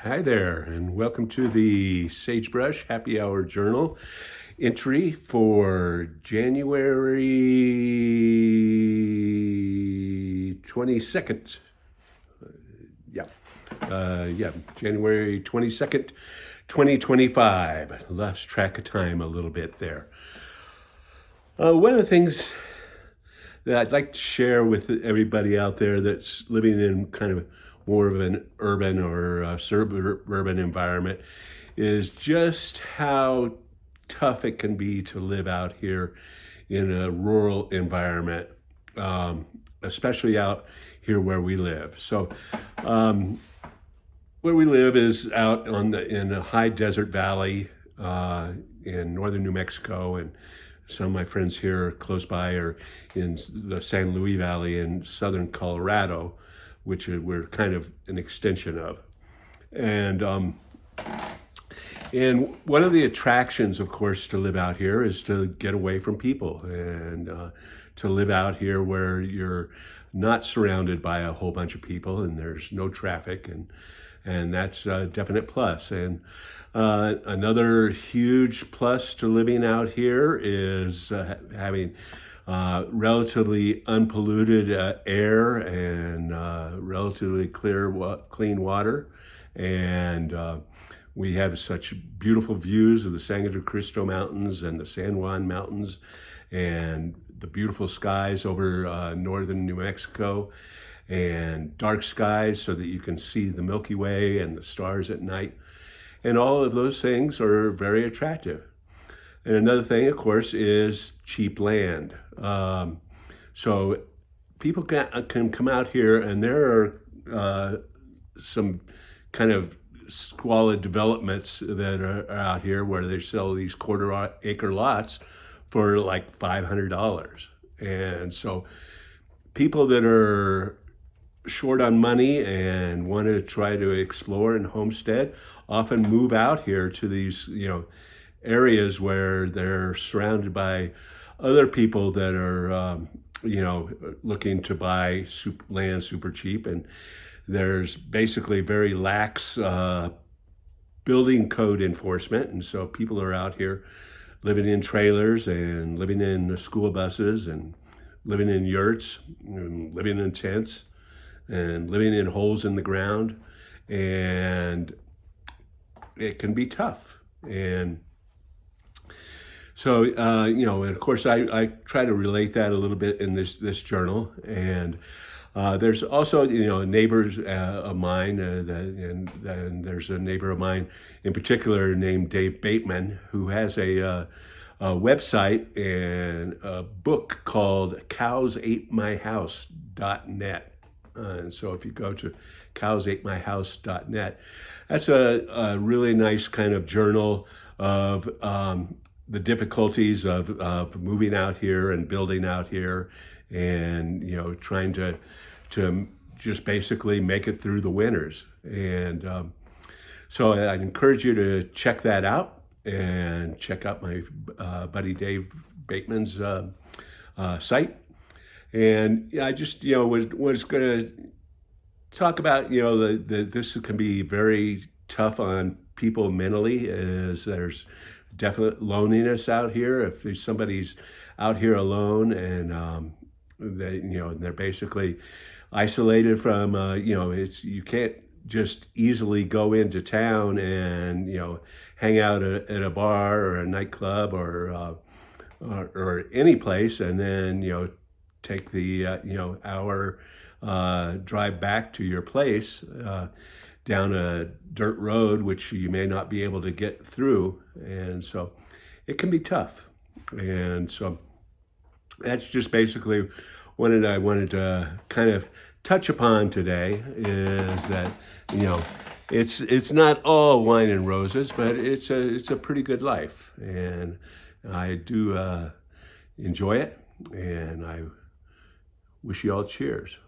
Hi there, and welcome to the Sagebrush Happy Hour Journal entry for January 22nd. January 22nd, 2025. I lost track of time a little bit there. One of the things that I'd like to share with everybody out there that's living in kind of more of an urban or suburban environment is just how tough it can be to live out here in a rural environment, especially out here where we live. So where we live is out in a high desert valley in northern New Mexico, and some of my friends here close by are in the San Luis Valley in southern Colorado, which we're kind of an extension of. And one of the attractions, of course, to live out here is to get away from people and to live out here where you're not surrounded by a whole bunch of people and there's no traffic, and that's a definite plus. And another huge plus to living out here is having relatively unpolluted air and relatively clean water. And we have such beautiful views of the Sangre de Cristo Mountains and the San Juan Mountains and the beautiful skies over northern New Mexico, and dark skies so that you can see the Milky Way and the stars at night. And all of those things are very attractive. And another thing, of course, is cheap land. So people can come out here, and there are some kind of squalid developments that are out here where they sell these quarter-acre lots for like $500. And so people that are short on money and want to try to explore and homestead often move out here to these, areas where they're surrounded by other people that are, looking to buy land super cheap. And there's basically very lax building code enforcement. And so people are out here living in trailers and living in school buses and living in yurts and living in tents and living in holes in the ground. And it can be tough. And so, and of course, I try to relate that a little bit in this journal. And there's also, neighbors of mine, and there's a neighbor of mine in particular named Dave Bateman, who has a website and a book called cowsatemyhouse.net. And so if you go to cowsatemyhouse.net, that's a really nice kind of journal of the difficulties of moving out here and building out here, and trying to just basically make it through the winters. And so I'd encourage you to check that out and check out my buddy Dave Bateman's site. And I just was going to talk about this can be very tough on people mentally, as there's definite loneliness out here. If there's somebody's out here alone and they're basically isolated from you can't just easily go into town and hang out at a bar or a nightclub or any place and then take the hour drive back to your place down a dirt road, which you may not be able to get through. And so it can be tough. And so that's just basically what I wanted to kind of touch upon today, is that, it's not all wine and roses, but it's a pretty good life. And I do enjoy it. And I wish you all cheers.